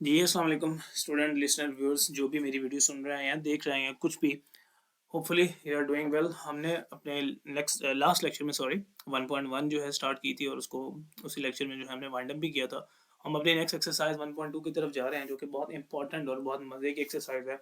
जी अस्सलाम वालेकुम student listener viewers जो भी मेरी वीडियो सुन रहे हैं या देख रहे हैं कुछ भी। Hopefully you are doing well. हमने अपने लास्ट लेक्चर में 1.1 जो है स्टार्ट की थी और उसको उसी लेक्चर में जो है हमने वाइंड अप भी किया था। हम अपने नेक्स्ट एक्सरसाइज 1.2 की तरफ जा रहे हैं जो कि बहुत इंपॉर्टेंट और बहुत मज़े की एक्सरसाइज है।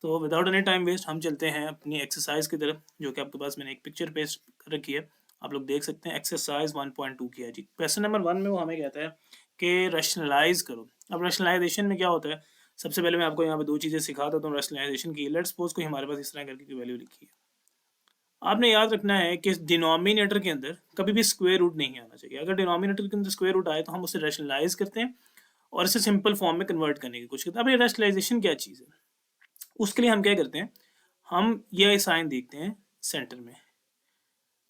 तो विदाउट एनी टाइम वेस्ट हम चलते हैं अपनी एक्सरसाइज की तरफ, जो कि आपके पास मैंने एक पिक्चर पेस्ट कर रखी है। आप लोग देख सकते हैं एक्सरसाइज 1.2 की है जी। क्वेश्चन नंबर 1 में वो हमें कहता है कि रैशनलाइज करो। अब रैशनलाइजेशन में क्या होता है, सबसे पहले मैं आपको यहाँ पे दो चीज़ें सिखा देता हूँ रैशनलाइजेशन की। लेट्स सपोज कोई हमारे पास इस तरह करके वैल्यू लिखी है। आपने याद रखना है कि डिनोमिनेटर के अंदर कभी भी स्क्वायर रूट नहीं आना चाहिए। अगर डिनोमिनेटर के अंदर स्क्वायर रूट आए तो हम उसे रैशनलाइज करते हैं और इसे सिंपल फॉर्म में कन्वर्ट करने की कोशिश करते हैं। अब ये रैशनलाइजेशन क्या चीज़ है, उसके लिए हम क्या करते हैं, हम ये साइन देखते हैं सेंटर में।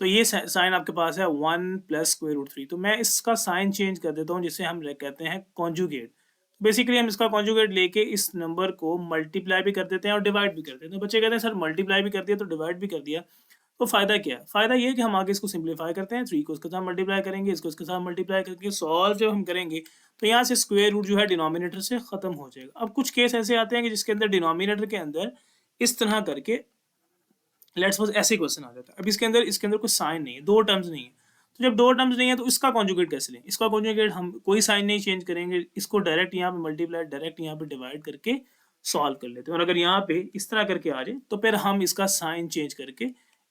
तो ये साइन आपके पास है 1 + √3। तो मैं इसका साइन चेंज कर देता हूँ जिसे हम कहते हैं कॉन्जुगेट। बेसिकली हम इसका कॉन्जुगेट लेके इस नंबर को मल्टीप्लाई भी कर देते हैं और डिवाइड भी कर देते हैं। तो बच्चे कहते हैं सर मल्टीप्लाई भी कर दिया तो डिवाइड भी कर दिया, तो फायदा क्या है? फायदा ये है कि हम आगे इसको सिंप्लीफाई करते हैं। 3 को इसके साथ मल्टीप्लाई करेंगे, इसको इसके साथ मल्टीप्लाई करके सॉल्व जब हम करेंगे तो यहाँ से स्क्वायर रूट जो है डिनोमिनेटर से खत्म हो जाएगा। अब कुछ केस ऐसे आते हैं कि जिसके अंदर डिनोमिनेटर के अंदर इस तरह करके लेट्स सपोज ऐसे क्वेश्चन आ जाता है। अब इसके अंदर कोई साइन नहीं है, दो टर्म्स नहीं है। तो जब दो टर्म्स नहीं है तो इसका कॉन्जुगेट कैसे लें? इसका कॉन्जुगेट हम कोई साइन नहीं चेंज करेंगे, इसको डायरेक्ट यहाँ पे मल्टीप्लाई, डायरेक्ट यहाँ पे डिवाइड करके सॉल्व कर लेते हैं। और अगर यहाँ पे इस तरह करके आ जाए तो फिर हम इसका साइन चेंज करके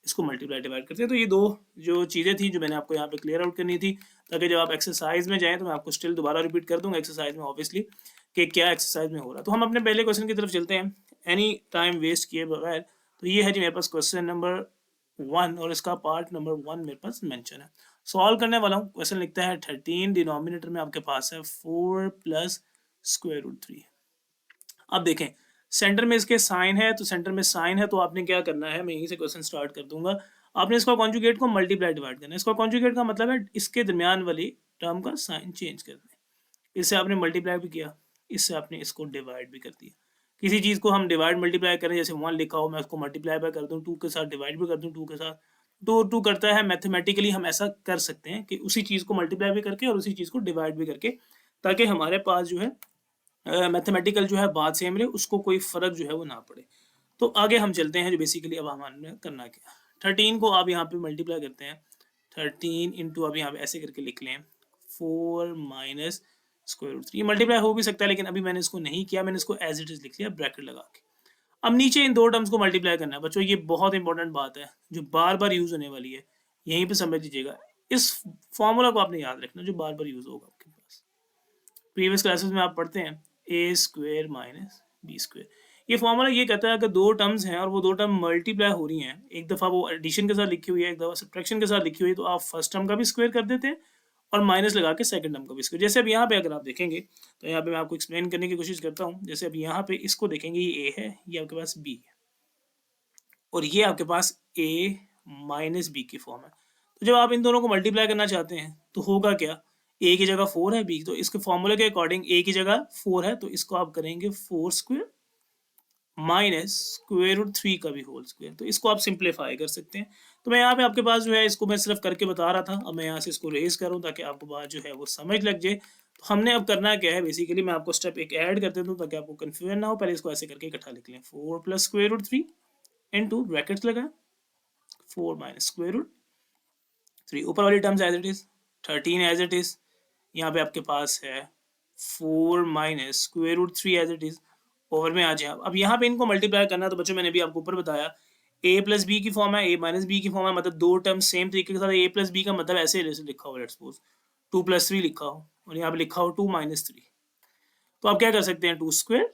इसको मल्टीप्लाई डिवाइड करते हैं। तो ये दो जो चीज़ें थी जो मैंने आपको यहाँ पे क्लियर आउट करनी थी, ताकि जब आप एक्सरसाइज में जाएँ तो मैं आपको स्टिल दोबारा रिपीट कर दूंगा एक्सरसाइज में ऑब्वियसली कि क्या एक्सरसाइज में हो रहा है। तो हम अपने पहले क्वेश्चन की तरफ चलते हैं एनी टाइम वेस्ट किए बगैर। तो ये है जी मेरे पास क्वेश्चन नंबर 1 और इसका पार्ट नंबर 1 मेरे पास मेंशन है। सॉल्व करने वाला हूँ। क्वेश्चन लिखता है 13, डिनोमिनेटर में आपके पास है 4 + √3। अब देखें सेंटर में इसके साइन है, तो सेंटर में साइन है तो आपने क्या करना है, मैं यहीं से क्वेश्चन स्टार्ट कर दूंगा। आपने इसका कॉन्जुगेट को मल्टीप्लाई डिवाइड करना है। इसका कॉन्जुगेट का मतलब है इसके दरमियान वाली टर्म का साइन चेंज करना है। इससे आपने मल्टीप्लाई भी किया, इससे आपने इसको डिवाइड भी कर दिया। किसी चीज़ को हम डिवाइड मल्टीप्लाई करें, जैसे 1 लिखा हो मैं उसको मल्टीप्लाई बाय कर दूं 2 के साथ, डिवाइड भी कर दूं 2 के साथ, तो 2 करता है। मैथमेटिकली हम ऐसा कर सकते हैं कि उसी चीज़ को मल्टीप्लाई भी करके और उसी चीज़ को डिवाइड भी करके, ताकि हमारे पास जो है मैथमेटिकल जो है बात सेम रहे, उसको कोई फ़र्क जो है वो ना पड़े। तो आगे हम चलते हैं जो बेसिकली अब हमने करना क्या। 13 को आप यहाँ पे मल्टीप्लाई करते हैं, 13 इंटू अब यहाँ पे ऐसे करके लिख लें 4 माइनस √3। मल्टीप्लाई हो भी सकता है लेकिन अभी मैंने इसको नहीं किया, मैंने इसको एज इट इज लिख लिया ब्रैकेट लगा के। अब नीचे इन दो टर्म्स को मल्टीप्लाई करना है बच्चों। ये बहुत इंपॉर्टेंट बात है जो बार बार यूज होने वाली है, यहीं पे समझ लीजिएगा। इस फॉर्मूला को आपने याद रखना जो बार बार यूज होगा आपके पास। प्रीवियस क्लासेस में आप पढ़ते हैं a² माइनस b²। ये फॉर्मूला ये कहता है कि दो टर्म्स हैं और वो दो टर्म मल्टीप्लाई हो रही हैं, एक दफ़ा वो एडिशन के साथ लिखी हुई है, एक दफ़ा सब्ट्रैक्शन के साथ लिखी हुई है, तो आप फर्स्ट टर्म का भी स्क्वायर कर देते हैं और माइनस लगा के सेकंड टर्म का भी स्क्वायर। जैसे अब यहाँ पे अगर आप देखेंगे तो यहाँ पे मैं आपको एक्सप्लेन करने की कोशिश करता हूँ। जैसे अब यहाँ पे इसको देखेंगे, ये a है, ये आपके पास b है और ये आपके पास a माइनस b की फॉर्म है। तो जब आप इन दोनों को मल्टीप्लाई करना चाहते हैं तो होगा क्या, a की जगह 4 है, b तो इसके फॉर्मूले के अकॉर्डिंग a की जगह 4 है तो इसको आप करेंगे 4² माइनस √3 का भी होल स्क्वायर। तो इसको आप सिंप्लीफाई कर सकते हैं। तो मैं यहाँ पे आपके पास जो है इसको मैं सिर्फ करके बता रहा था, अब मैं यहाँ से इसको रेज करूँ ताकि आपको बात जो है वो समझ लग जाए। तो हमने अब करना क्या है, बेसिकली मैं आपको स्टेप एक ऐड कर देता हूँ ताकि आपको कन्फ्यूजन ना हो। पहले इसको ऐसे करके इकट्ठा लिख लें, 4 + √3 इंटू ब्रैकेट्स लगाएं 4 माइनस √3। ऊपर वाली terms as it is, 13 as it is, यहाँ पे आपके पास है 4 minus √3 as it is. Over में आ जाए अब यहाँ पे इनको मल्टीप्लाई करना है। तो बच्चों मैंने भी आपको ऊपर बताया a + b की फॉर्म है, a माइनस b की फॉर्म है, मतलब दो टर्म सेम तरीके के साथ। a + b का मतलब ऐसे लिखा हो, लेट्स सपोज 2 + 3 लिखा हो और यहाँ पे लिखा हो 2 - 3। तो आप क्या कर सकते हैं, 2²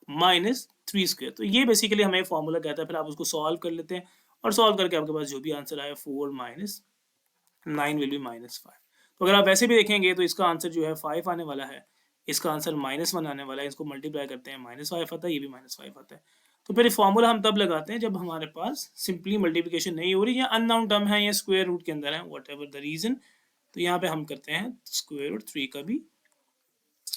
माइनस 3²। तो ये बेसिकली हमें फॉर्मूला कहता है। फिर आप उसको सॉल्व कर लेते हैं और सॉल्व करके आपके पास जो भी आंसर आया 4 माइनस 9 विल बी -5। तो अगर आप वैसे भी देखेंगे तो इसका आंसर जो है 5 आने वाला है, इसका आंसर -1 आने वाला है। इसको मल्टीप्लाई करते हैं -5 आता है, ये भी -5 आता है। तो फिर फॉर्मूला हम तब लगाते हैं जब हमारे पास सिंपली मल्टीप्लिकेशन नहीं हो रही या अननाउन टर्म है या स्क्वायर रूट के अंदर है, वट एवर द रीजन। तो यहाँ पे हम करते हैं √3 का भी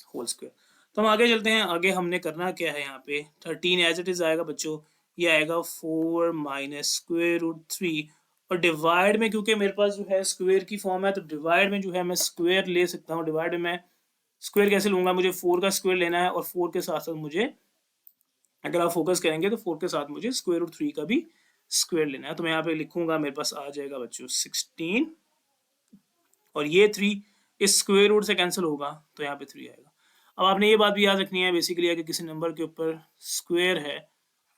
होल स्क्वायर। तो हम आगे चलते हैं। आगे हमने करना क्या है, यहाँ पे 13 एज इट इज आएगा बच्चों, ये आएगा 4 माइनस √3 और डिवाइड में क्योंकि मेरे पास जो है स्क्वायर की फॉर्म है तो डिवाइड में जो है मैं स्क्वायर ले सकता हूँ। डिवाइड में मैं स्क्वायर कैसे लूँगा, मुझे 4 का स्क्वायर लेना है और 4 के साथ-साथ मुझे, अगर आप फोकस करेंगे तो 4 के साथ मुझे स्क्वायर रूट 3 का भी स्क्वायर लेना है। तो मैं यहाँ पे लिखूँगा, मेरे पास आ जाएगा बच्चों 16 और ये 3 इस स्क्वायर रूट से कैंसिल होगा तो यहाँ पे 3 आएगा। अब आपने ये बात भी याद रखनी है बेसिकली, अगर किसी नंबर के ऊपर स्क्वायर है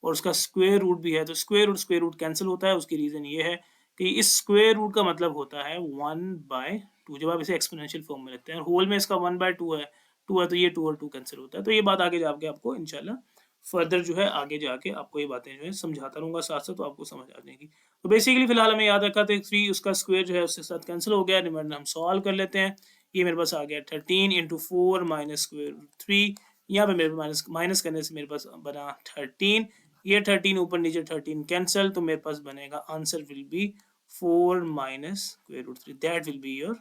और उसका स्क्वायर रूट भी है तो स्क्वायर रूट कैंसिल होता है। उसकी रीज़न ये है कि इस स्क्वायर रूट का मतलब होता है 1/2 जब आप इसे एक्सपोनेंशियल फॉर्म में लिखते हैं, और होल में इसका 1/2 है, 2 है तो ये 2 और 2 कैंसिल होता है। तो ये बात आगे जाके आपको इंशाल्लाह फर्दर जो है आगे जाके आपको ये बातें जो है समझाता रहूँगा साथ-साथ, तो आपको समझ आ जाएगी। तो बेसिकली फिलहाल हमें याद रखा था 3 उसका स्क्वायर जो है उसके साथ कैंसिल हो गया। रिमाइंडर हम सॉल्व कर लेते हैं। ये मेरे पास आ गया 13 × 4 माइनस स्क्वायर रूट 3। यहाँ पे मेरे माइनस माइनस करने से मेरे पास बना 13। ये 13 ऊपर नीचे 13 कैंसिल, तो मेरे पास बनेगा answer will be 4 minus square root 3। That will be your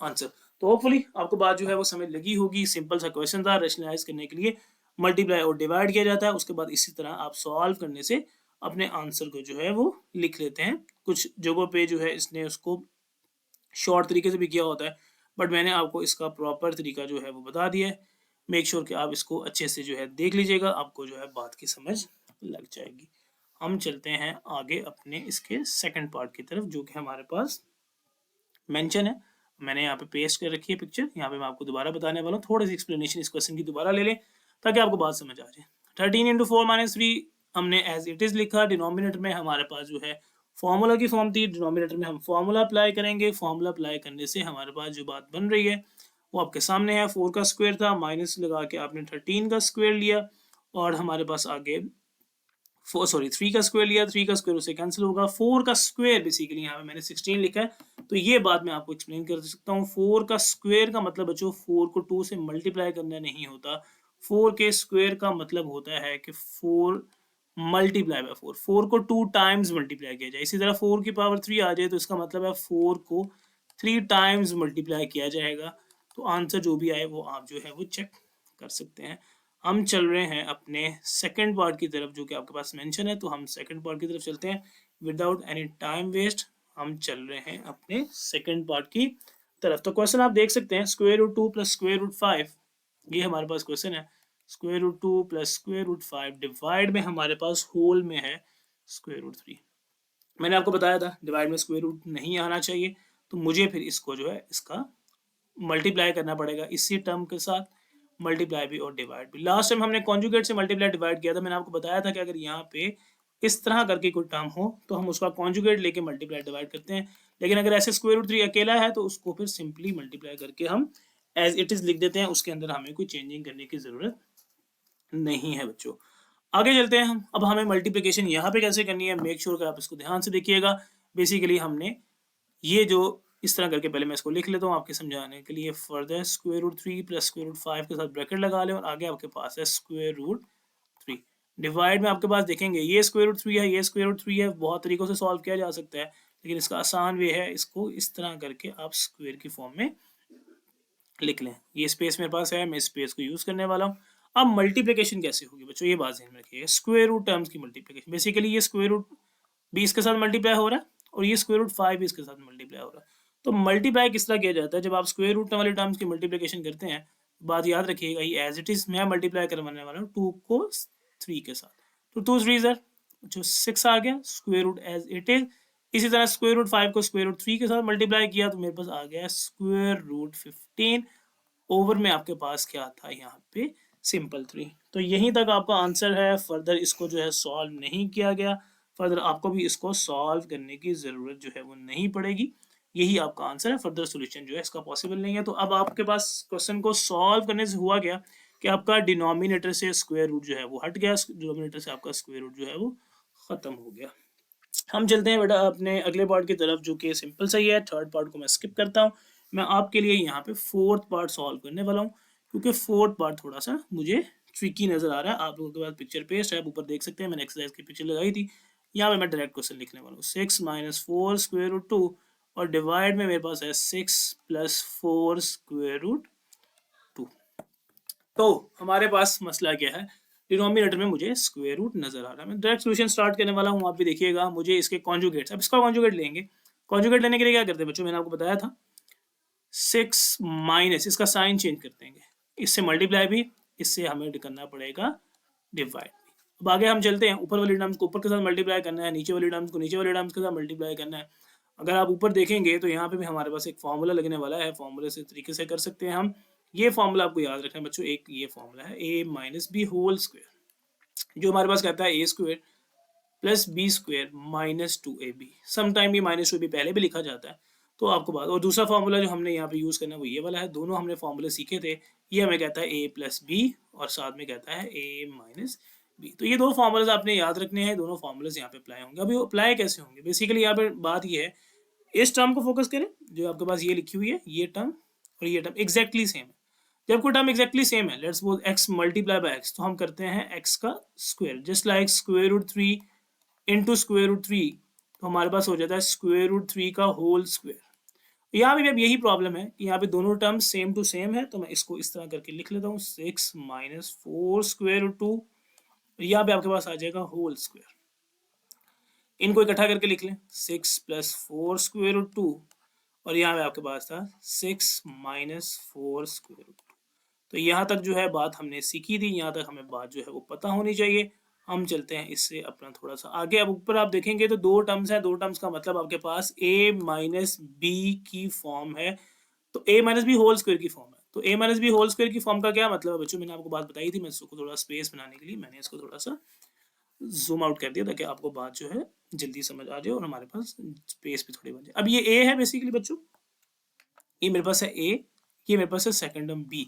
answer. तो होपफुली आपको बात जो है वो समझ लगी होगी। सिंपल सा क्वेश्चन था, रेशनलाइज करने के लिए मल्टीप्लाई और डिवाइड किया जाता है, उसके बाद इसी तरह आप सॉल्व करने से अपने आंसर को जो है वो लिख लेते हैं। कुछ जगहों पे जो है इसने उसको शॉर्ट तरीके से भी किया होता है, बट मैंने आपको इसका प्रॉपर तरीका जो है वो बता दिया है। मेक श्योर कि आप इसको अच्छे से जो है देख लीजिएगा, आपको जो है बात की समझ लग जाएगी। हम चलते हैं आगे अपने इसके सेकंड पार्ट की तरफ, जो कि हमारे पास मेंशन है। मैंने यहाँ पे पेस्ट कर रखी है पिक्चर, यहाँ पे मैं आपको दोबारा बताने वाला हूँ। थोड़ी सी एक्सप्लेनेशन इस क्वेश्चन की दोबारा ले लें ताकि आपको बात समझ आ जाए। 13 × 4 माइनस 3 हमने एज इट इज लिखा। डिनोमिनेटर में हमारे पास जो है फॉर्मूला की फॉर्म थी, डिनोमिनेटर में हम फॉर्मूला अप्लाई करेंगे। फॉर्मूला अप्लाई करने से हमारे पास जो बात बन रही है वो आपके सामने है। 4 का स्क्वायर था, माइनस लगा के आपने 13 का स्क्वायर लिया और हमारे पास आगे 3 का स्क्वायर लिया। 3 का स्क्वायर उससे कैंसिल होगा। 4 का स्क्वायर बेसिकली यहाँ पे मैंने 16 लिखा है, तो ये बात मैं आपको एक्सप्लेन कर सकता हूँ। 4 का स्क्वायर का मतलब बच्चों 4 को 2 से मल्टीप्लाई करना नहीं होता। 4 के स्क्वायर का मतलब होता है कि 4 मल्टीप्लाई बाय 4, 4 को 2 टाइम्स मल्टीप्लाई किया जाए। इसी तरह 4 की पावर 3 आ जाए तो इसका मतलब है 4 को 3 टाइम्स मल्टीप्लाई किया जाएगा। तो आंसर जो भी आए वो आप जो है वो चेक कर सकते हैं। हम चल रहे हैं अपने सेकंड पार्ट की तरफ, जो कि आपके पास मेंशन है। तो हम सेकंड पार्ट की तरफ चलते हैं विदाउट एनी टाइम वेस्ट। हम चल रहे हैं अपने सेकंड पार्ट की तरफ। तो क्वेश्चन आप देख सकते हैं, square root 2 plus square root 5, ये हमारे पास क्वेश्चन है। Square root 2 plus square root 5 divide में हमारे पास होल में है स्क्वायर रूट 3। मैंने आपको बताया था डिवाइड में स्क्वायर रूट नहीं आना चाहिए, तो मुझे फिर इसको जो है इसका मल्टीप्लाई करना पड़ेगा इसी टर्म के साथ, मल्टीप्लाई भी और डिवाइड भी। लास्ट टाइम हमने कॉन्जुगेट से मल्टीप्लाई डिवाइड किया था। मैंने आपको बताया था कि अगर यहाँ पे इस तरह करके कोई टर्म हो तो हम उसका कॉन्जुगेट लेके मल्टीप्लाई डिवाइड करते हैं, लेकिन अगर ऐसे स्क्वायर रूट 3 अकेला है तो उसको फिर सिंपली मल्टीप्लाई करके हम एज इट इज लिख देते हैं। उसके अंदर हमें कोई चेंजिंग करने की जरूरत नहीं है बच्चों। आगे चलते हैं हम। अब हमें मल्टीप्लिकेशन यहाँ पे कैसे करनी है, मेक श्योर कि आप इसको ध्यान से देखिएगा। बेसिकली हमने ये जो इस तरह करके, पहले मैं इसको लिख लेता हूँ आपके समझाने के लिए। Further square root 3 plus square root 5 के साथ ब्रैकेट लगा लें और आगे आपके पास है स्क्वायर रूट 3। डिवाइड में आपके पास देखेंगे ये स्क्वायर रूट 3 है, ये स्क्वायर रूट 3 है। बहुत तरीकों से सॉल्व किया जा सकता है, लेकिन इसका आसान वे है, इसको इस तरह करके आप स्क्वायर की फॉर्म में लिख लें। ये स्पेस मेरे पास है, मैं स्पेस को यूज करने वाला हूँ। अब मल्टीप्लिकेशन कैसे होगी बच्चों, ये बात ध्यान में रखिएगा। स्क्वायर रूट टर्म्स की मल्टीप्लिकेशन, बेसिकली ये स्क्वायर रूट भी इसके साथ मल्टीप्लाई हो रहा है और ये स्क्वायर रूट 5 भी इसके साथ मल्टीप्लाई हो रहा है। तो मल्टीप्लाई किस तरह किया जाता है, जब आप स्क्वायर रूट वाले टर्म्स की मल्टीप्लिकेशन करते हैं, बात याद रखिएगा ये एज इट इज मैं मल्टीप्लाई करवाने वाला हूँ 2 को 3 के साथ। तो 2 3 जो 6 आ गया, square root as it is. इसी तरह स्क्वायर रूट 5 को स्क्वायर रूट 3 के साथ मल्टीप्लाई किया तो मेरे पास आ गया स्क्वायर रूट 15। ओवर में आपके पास क्या था यहाँ पे, सिंपल 3। तो यहीं तक आपका आंसर है। फर्दर इसको जो है सॉल्व नहीं किया गया, फर्दर आपको भी इसको सॉल्व करने की ज़रूरत जो है वो नहीं पड़ेगी। यही आपका आंसर है, फर्दर सॉल्यूशन जो है इसका पॉसिबल नहीं है। तो अब आपके पास क्वेश्चन को सॉल्व करने से हुआ गया कि आपका डिनोमिनेटर से स्क्वायर रूट जो है वो हट गया, डिनोमिनेटर से आपका स्क्वायर रूट जो है वो ख़त्म हो गया। हम चलते हैं बेटा अपने अगले पार्ट की तरफ, जो कि सिंपल सा ही है। थर्ड पार्ट को मैं स्किप करता हूँ। मैं आपके लिए यहाँ पे फोर्थ पार्ट सॉल्व करने वाला हूँ, क्योंकि फोर्थ पार्ट थोड़ा सा मुझे ट्रिकी नजर आ रहा है। आप लोगों के पास पिक्चर पेस्ट है, आप ऊपर देख सकते हैं, मैंने एक्सरसाइज की पिक्चर लगाई थी। यहाँ पे मैं डायरेक्ट क्वेश्चन लिखने वाला हूँ। 6 - 4 स्क्वायर रूट 2 और डिवाइड में मेरे पास है 6 + 4 स्क्वायर रूट 2। तो हमारे पास मसला क्या है, डिनोमिनेटर में मुझे स्क्वायर रूट नजर आ रहा है। मैं डायरेक्ट सॉल्यूशन स्टार्ट करने वाला हूँ, आप भी देखिएगा। मुझे इसके कॉन्जुगेट्स, अब इसका कॉन्जुगेट लेंगे। कॉन्जुगेट लेने के लिए क्या करते हैं बच्चों, मैंने आपको बताया था 6 माइनस, इसका साइन चेंज कर देंगे, इससे मल्टीप्लाई भी, इससे हमें करना पड़ेगा डिवाइड भी। अब आगे हम चलते हैं, ऊपर वाली टर्म्स को ऊपर के साथ मल्टीप्लाई करना है, नीचे वाली टर्म्स को नीचे वाली टर्म्स के साथ मल्टीप्लाई करना है। अगर आप ऊपर देखेंगे तो यहाँ पे भी हमारे पास एक फॉर्मूला लगने वाला है, फॉर्मूले से तरीके से कर सकते हैं हम। ये फॉर्मूला आपको याद रखना है बच्चों, एक ये फॉर्मूला है a minus B whole square, जो हमारे पास कहता है A square plus B square minus 2ab। Sometime ये माइनस 2ab पहले भी लिखा जाता है, तो आपको बात। और दूसरा फॉर्मूला जो हमने यहाँ पे यूज़ करना है वो ये वाला है, दोनों हमने फॉर्मूले सीखे थे। ये हमें कहता है a प्लस बी और साथ में कहता है a माइनस बी। तो ये दो फॉर्मूलाज आपने याद रखने हैं, दोनों फॉर्मूलाज यहाँ पे अप्लाई होंगे। अभी अप्लाई कैसे होंगे, बेसिकली यहाँ पे बात ये है, इस टर्म को फोकस करें जो आपके पास ये लिखी हुई है, ये टर्म और ये टर्म एग्जैक्टली सेम है। जब कोई टर्म एग्जैक्टली सेम है, let's suppose x multiply by x, तो हम करते हैं x का square, just like square root 3 into square root 3, तो हमारे पास हो जाता है स्क्वायर रूट 3 का होल स्क्वायर। यहाँ पे भी अब यही प्रॉब्लम है कि यहाँ पे दोनों टर्म सेम टू सेम है, तो मैं इसको इस तरह करके लिख लेता हूँ, 6 माइनस 4 स्क्वायर रूट 2, यहाँ पे आपके पास आ जाएगा होल स्क्वायर। इनको इकट्ठा करके लिख लें, 6 प्लस 4 स्क्वायर रूट 2, और यहाँ पे आपके पास था 6 माइनस 4 स्क्वायर रूट 2। तो यहाँ तक जो है बात हमने सीखी थी, यहाँ तक हमें बात जो है वो पता होनी चाहिए। हम चलते हैं इससे अपना थोड़ा सा आगे। अब ऊपर आप देखेंगे तो दो टर्म्स हैं, दो टर्म्स का मतलब आपके पास a माइनस बी की फॉर्म है, तो a minus B whole square की फॉर्म है। तो a minus B whole square की फॉर्म का क्या मतलब है बच्चों, मैंने आपको बात बताई थी, मैं इसको थोड़ा स्पेस बनाने के लिए मैंने इसको थोड़ा सा जूम आउट कर दिया ताकि आपको बात जो है जल्दी समझ आ जाए और हमारे पास स्पेस भी थोड़ी बन जाए। अब ये a है बेसिकली बच्चों, ये मेरे पास है a, ये मेरे पास है सेकंड टर्म b।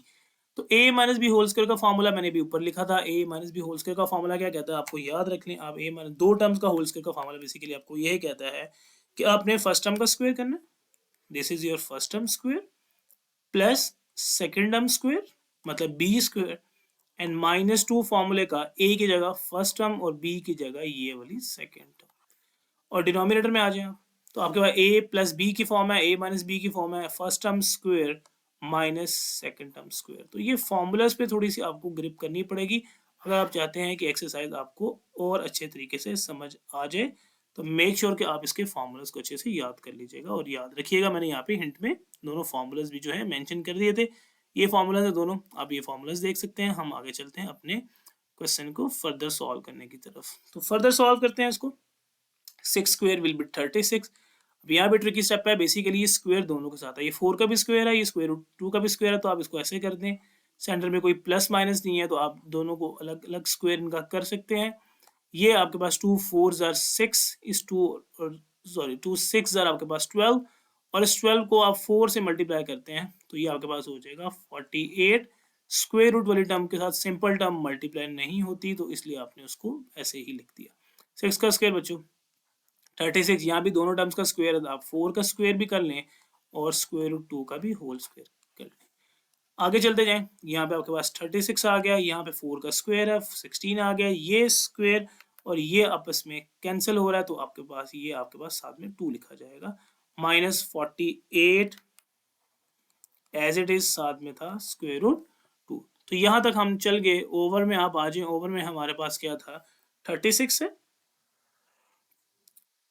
तो a minus B whole square का फॉर्मूला मैंने भी ऊपर लिखा था, a minus B whole square का फॉर्मूला क्या कहता है आपको याद रख लें आप। a माइनस दो टर्म्स का होल स्क्वायर का फॉर्मूला बेसिकली आपको यही कहता है कि आपने फर्स्ट टर्म का स्क्वायर करना है, this is your first term square, plus second term square मतलब b स्क्वायर, एंड माइनस 2 फॉर्मूले का a की जगह फर्स्ट टर्म और b की जगह ये वाली सेकंड टर्म, और डिनोमिनेटर में आ जाए आप, तो आपके पास a प्लस बी की फॉर्म है, a माइनस बी की फॉर्म है, first term square minus second term square. तो ये फॉर्मूलाज पे थोड़ी सी आपको ग्रिप करनी पड़ेगी अगर आप चाहते हैं कि एक्सरसाइज आपको और अच्छे तरीके से समझ आ जाए। तो मेक श्योर कि आप इसके फॉर्मूलाज को अच्छे से याद कर लीजिएगा और याद रखिएगा। मैंने यहाँ पे हिंट में दोनों फॉर्मूलाज भी जो है मेंशन कर दिए थे, ये फॉर्मूलाज है दोनों, आप ये फॉर्मूलाज देख सकते हैं। हम आगे चलते हैं अपने क्वेश्चन को फर्दर सॉल्व करने की तरफ। तो फर्दर सॉल्व करते हैं इसको। 6 स्क्वायर विल बी 36। अब यहाँ पे ट्रिकी स्टेप है, बेसिकली ये स्क्वायर दोनों के साथ है, ये 4 का भी स्क्वायर है, ये स्क्वायर रूट 2 का भी स्क्वायर है, तो आप इसको ऐसे कर दें, सेंटर में कोई प्लस माइनस नहीं है तो आप दोनों को अलग अलग स्क्वायर इनका कर सकते हैं। ये आपके पास 2 4 जार 6 इस 2 सॉरी 2 6 जार आपके पास 12, और इस 12 को आप 4 से मल्टीप्लाई करते हैं तो ये आपके पास हो जाएगा 48। स्क्वायर रूट वाली टर्म के साथ सिंपल टर्म मल्टीप्लाई नहीं होती, तो इसलिए आपने उसको ऐसे ही लिख दिया। 6 का स्क्वायर बच्चों 36, यहाँ भी दोनों टर्म्स का स्क्वायर है, आप 4 का स्क्वायर भी कर लें और स्क्वायर रूट 2 का भी होल स्क्वायर कर लें। आगे चलते जाएं, यहाँ पे आपके पास 36 आ गया, यहाँ पे 4 का स्क्वायर है 16 आ गया, ये स्क्वायर और ये आपस में कैंसिल हो रहा है, तो आपके पास ये आपके पास साथ में 2 लिखा जाएगा, माइनस 48 एज इट इज साथ में था स्क्वायर रूट 2। तो यहाँ तक हम चल गए। ओवर में आप आ जाए, ओवर में हमारे पास क्या था 36 है,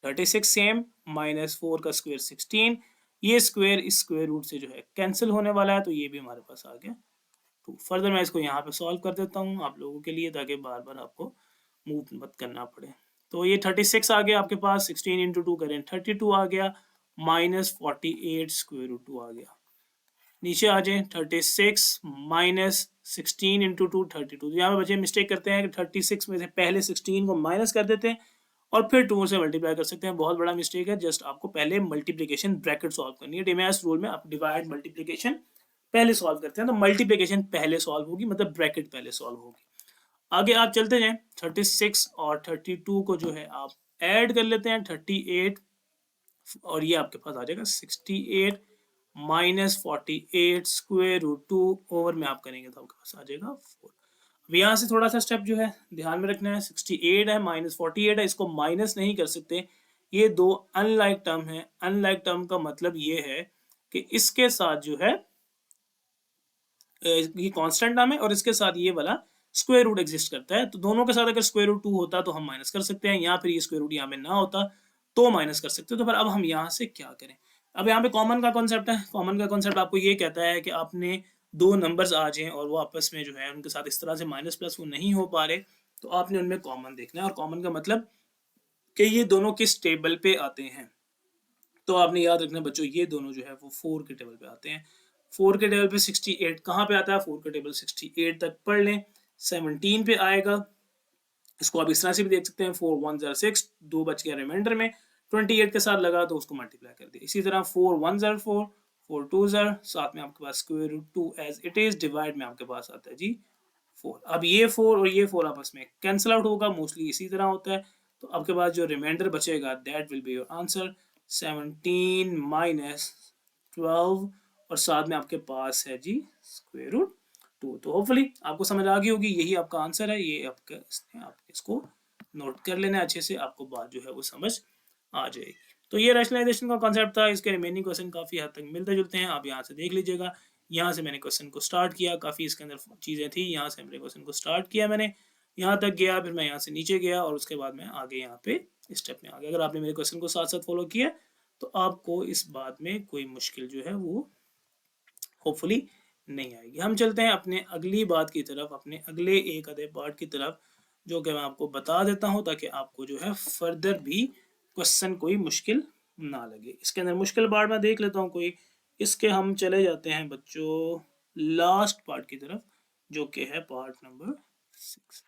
36 सेम, माइनस 4 का स्क्वायर 16, ये स्क्वायर इस स्क्वायर रूट से जो है कैंसिल होने वाला है, तो ये भी हमारे पास आ गया। तो फर्दर मैं इसको यहाँ पे सॉल्व कर देता हूँ आप लोगों के लिए ताकि बार बार आपको मूव मत करना पड़े। तो ये 36 आ गया आपके पास, 16 इंटू 2 करें 32 आ गया, माइनस 48 स्क्वायर रूट 2 आ गया। नीचे आ जाए 36 माइनस 16 इंटू 2 32। यहाँ पे बच्चे मिस्टेक करते हैं कि 36 में से पहले 16 को माइनस कर देते हैं और फिर 2 से मल्टीप्लाई कर सकते हैं, बहुत बड़ा मिस्टेक है। जस्ट आपको पहले मल्टीप्लिकेशन ब्रैकेट सॉल्व करनी है। डेमेस रूल में आप डिवाइड मल्टीप्लिकेशन पहले सॉल्व करते हैं, तो मल्टीप्लिकेशन पहले सॉल्व होगी, मतलब ब्रैकेट पहले सॉल्व होगी। आगे आप चलते जाएं, 36 और 32 को जो है आप ऐड कर लेते हैं 38, और ये आपके पास आ जाएगा 68 माइनस 48 स्क्वायर रूट 2 ओवर में आप करेंगे तो आपके पास आ जाएगा 4। अब यहाँ से थोड़ा सा स्टेप जो है ध्यान में रखना है, 68 है माइनस 48 है, इसको माइनस नहीं कर सकते, ये दो अनलाइक टर्म है। अनलाइक टर्म का मतलब ये है कि इसके साथ जो है ये कांस्टेंट टर्म है और इसके साथ ये वाला स्क्वायर रूट एग्जिस्ट करता है, तो दोनों के साथ अगर स्क्वायर रूट 2 होता तो हम माइनस कर सकते हैं, या फिर ये स्क्वायर रूट यहाँ में ना होता तो माइनस कर सकते हैं। तो फिर अब हम यहाँ से क्या करें, अब यहाँ पे कॉमन का कॉन्सेप्ट है। कॉमन का कॉन्सेप्ट आपको ये कहता है कि आपने दो नंबर्स आ जाएं और वो आपस में जो है उनके साथ इस तरह से माइनस प्लस वो नहीं हो पा रहे, तो आपने उनमें कॉमन देखना है। और कॉमन का मतलब कि ये दोनों किस टेबल पे आते हैं। तो आपने याद रखना बच्चों, ये दोनों जो है वो 4 के टेबल पे आते हैं। 4 के टेबल पे 68 कहाँ पे आता है? 4 का टेबल 68 तक पढ़ लें। 17 पे आएगा, इसको आप इस तरह से भी देख सकते हैं, 4 1 0 6, 2 बच गया रिमाइंडर में, 28 के साथ लगा तो उसको मल्टीप्लाई कर दिया। इसी तरह 4 1 0 4, 4 2 0, साथ में आपके पास square root 2 as it is, divide में आपके पास आता है जी 4। अब ये 4 और ये 4 आपस में कैंसिल आउट होगा, मोस्टली इसी तरह होता है। तो आपके पास जो रिमाइंडर बचेगा that will be your answer 17 minus 12, और साथ में आपके पास है जी स्क्वायर रूट 2। तो होपफुली आपको समझ आ गई होगी, यही आपका आंसर है। ये आपका, आप इसको नोट कर लेना अच्छे से, आपको बात जो है वो समझ आ जाएगी। तो ये रैशनलाइजेशन का कॉन्सेप्ट था। इसके रिमेनिंग क्वेश्चन काफ़ी हद तक मिलते जुलते हैं, आप यहाँ से देख लीजिएगा। यहाँ से मैंने क्वेश्चन को स्टार्ट किया, काफ़ी इसके अंदर चीज़ें थी, यहाँ से मैंने क्वेश्चन को स्टार्ट किया, मैंने यहाँ तक गया, फिर मैं यहाँ से नीचे गया और उसके बाद मैं आगे यहाँ पे स्टेप में आ गया। अगर आपने मेरे क्वेश्चन को साथ साथ फॉलो किया तो आपको इस बात में कोई मुश्किल जो है वो होपफुली नहीं आएगी। हम चलते हैं अपने अगली बात की तरफ, अपने अगले एक आधे पार्ट की तरफ, जो कि मैं आपको बता देता हूँ ताकि आपको जो है फर्दर भी क्वेश्चन कोई मुश्किल ना लगे। इसके अंदर मुश्किल पार्ट मैं देख लेता हूँ कोई। इसके हम चले जाते हैं बच्चों लास्ट पार्ट की तरफ, जो कि है पार्ट नंबर 6।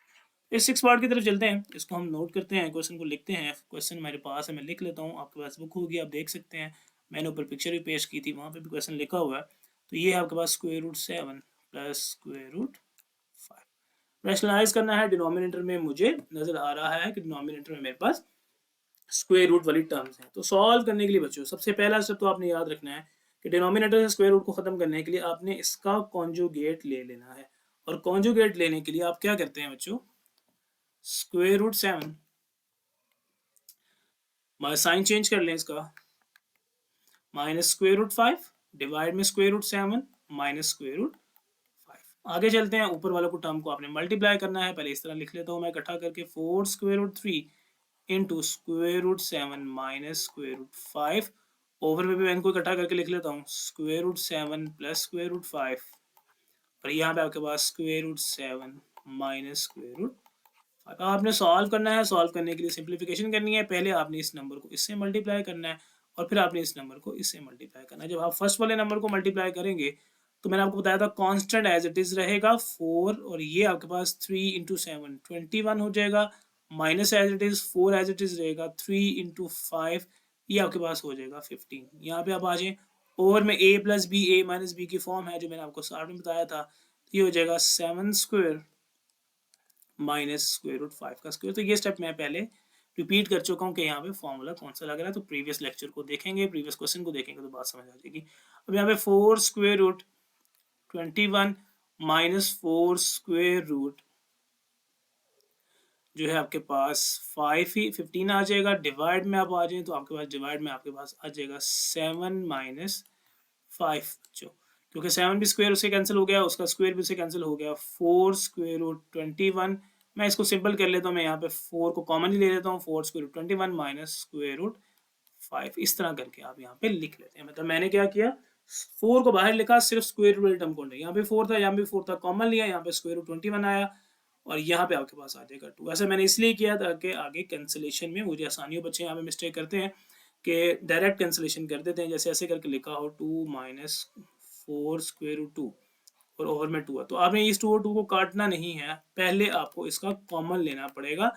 इस 6 पार्ट की तरफ चलते हैं, इसको हम नोट करते हैं, क्वेश्चन को लिखते हैं। क्वेश्चन मेरे पास है, मैं लिख लेता हूँ, आपके पास बुक होगी, आप देख सकते हैं। मैंने ऊपर पिक्चर भी पेश की थी, वहाँ पे भी क्वेश्चन लिखा हुआ है। तो ये है आपके पास square root 7 plus square root 5। Rationalise करना है। डिनोमिनेटर में मुझे नजर आ रहा है कि डिनोमिनेटर में मेरे पास स्क्वायर रूट वाली टर्म्स हैं। तो सॉल्व करने के लिए बच्चों सबसे पहला स्टेप तो आपने याद रखना है कि डिनोमिनेटर से स्क्वायर रूट को खत्म करने के लिए आपने इसका कॉन्जुगेट ले लेना है। और कॉन्जुगेट लेने के लिए आप क्या करते हैं बच्चों, स्क्वायर रूट 7, साइन चेंज कर लें इसका, माइनस स्क्वायर रूट 5 डिवाइड में square root 7 minus square root 5। आगे चलते हैं, ऊपर वाले को टर्म को आपने मल्टीप्लाई करना है। पहले इस तरह लिख लेता हूँ मैं इकट्ठा करके, 4 square root 3 into square root 7 minus square root 5। Over में भी मैं इनको इकट्ठा करके लिख लेता हूँ, square root 7 plus square root 5, और यहाँ पे आपके पास square root 7 minus square root. आपने सॉल्व करना है। सॉल्व करने के लिए सिंप्लीफिकेशन करनी है। पहले आपने इस नंबर को इससे मल्टीप्लाई करना है और फिर आपने इस नंबर को इससे मल्टीप्लाई करना है। जब आप फर्स्ट वाले नंबर को मल्टीप्लाई करेंगे तो मैंने आपको बताया था कांस्टेंट एज इट इज रहेगा 4, और ये आपके पास 3 इंटू 7 21 हो जाएगा, minus as it is 4 as it is रहेगा, 3 इंटू 5 ये आपके पास हो जाएगा 15। यहाँ पे आप आ जाए, ओवर में a plus b, a minus b की फॉर्म है जो मैंने आपको स्टार्ट में बताया था। ये हो जाएगा 7 स्क्वायर माइनस स्क्वायर रूट 5 का स्क्वायर। तो ये स्टेप मैं पहले रिपीट कर चुका हूँ कि यहाँ पे फॉर्मूला कौन सा लग रहा है। तो प्रीवियस लेक्चर को देखेंगे, प्रीवियस क्वेश्चन को देखेंगे तो बात समझ आ जाएगी। अब यहाँ पे 4 square root 21 minus 4 square root जो है आपके पास 15 आ जाएगा। डिवाइड में आप आ जाए तो आपके पास डिवाइड में आपके पास आ जाएगा 7 माइनस 5 जो, क्योंकि 7 भी स्क्वायर उससे कैंसिल हो गया, उसका स्क्वायर भी उससे कैंसिल हो गया। 4 स्क्वायर रूट 21, मैं इसको सिंपल कर लेता हूँ, मैं यहाँ पे 4 को कॉमन ही ले लेता हूँ, 4 square root 21 minus square root 5। इस तरह करके आप यहाँ पे लिख लेते हैं। मतलब मैंने क्या किया, 4 को बाहर लिखा, सिर्फ स्क्वायर रूट वाली टर्म को, यहाँ पे 4 था, यहाँ पे 4 था, कॉमन लिया, यहाँ पे स्क्वायर रूट 21 आया और यहाँ पे आपके पास आ जाएगा 2। ऐसा मैंने इसलिए किया ताकि आगे कैंसिलेशन में मुझे आसानी हो। बच्चे यहाँ पे मिस्टेक करते हैं कि डायरेक्ट कैंसिलेशन कर देते हैं, जैसे ऐसे करके लिखा हो 2 माइनस 4 स्क्वायर रूट 2 और ओवर में 2 है। तो आपने इस 2 और 2 को काटना नहीं है, पहले आपको इसका कॉमन लेना पड़ेगा,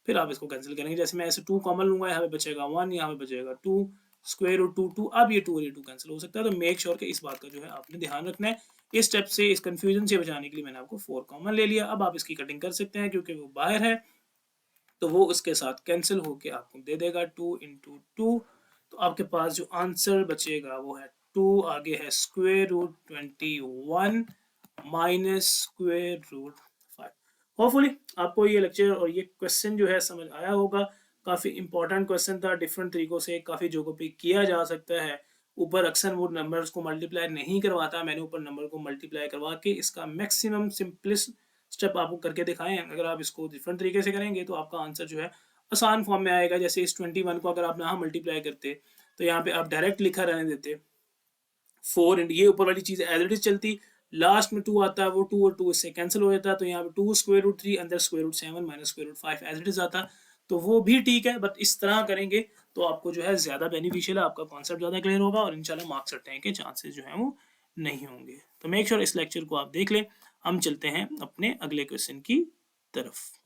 फिर आप इसको कैंसिल करेंगे। जैसे मैं ऐसे 2 कॉमन लूंगा, यहाँ पे बचेगा 1, यहाँ पे बचेगा 2, स्क्वायर रूट 2 2, अब ये 2 और ये 2 कैंसिल हो सकता है। तो मेक श्योर कि इस बात का जो है आपने ध्यान रखना है। इस स्टेप से, इस कंफ्यूजन से बचाने के लिए मैंने आपको 4 कॉमन ले लिया। अब आप इसकी कटिंग कर सकते हैं क्योंकि वो बाहर है, तो वो उसके साथ कैंसिल होके आपको दे देगा 2 इंटू 2। तो आपके पास जो आंसर बचेगा वो है 2, आगे है square root 21 minus square root 5। Hopefully आपको ये लेक्चर और ये क्वेश्चन जो है समझ आया होगा। काफ़ी इंपॉर्टेंट क्वेश्चन था, डिफरेंट तरीकों से काफ़ी जगहों पे किया जा सकता है। ऊपर अक्सर वो नंबर्स को मल्टीप्लाई नहीं करवाता, मैंने ऊपर नंबर को मल्टीप्लाई करवा के इसका मैक्सिमम सिंपलेस्ट स्टेप आपको करके दिखाएं। अगर आप इसको डिफरेंट तरीके से करेंगे तो आपका आंसर जो है आसान फॉर्म में आएगा। जैसे इस 21 को अगर आप यहाँ मल्टीप्लाई करते तो यहाँ पे आप डायरेक्ट लिखा रहने देते 4 ये ऊपर वाली चीज़ एज इट इज चलती, लास्ट में 2 आता है, वो 2 और 2 इससे कैंसिल हो जाता, तो यहाँ पे 2 स्क्वायर रूट 3 अंदर square root 7 minus square root 5 as it is आता, तो वो भी ठीक है। बट इस तरह करेंगे तो आपको जो है ज़्यादा बेनिफिशियल है, आपका कॉन्सेप्ट ज़्यादा क्लियर होगा और इंशाल्लाह मार्क्स हटने के चांसेस जो है वो नहीं होंगे। तो मेक श्योर इस लेक्चर को आप देख लें। हम चलते हैं अपने अगले क्वेश्चन की तरफ।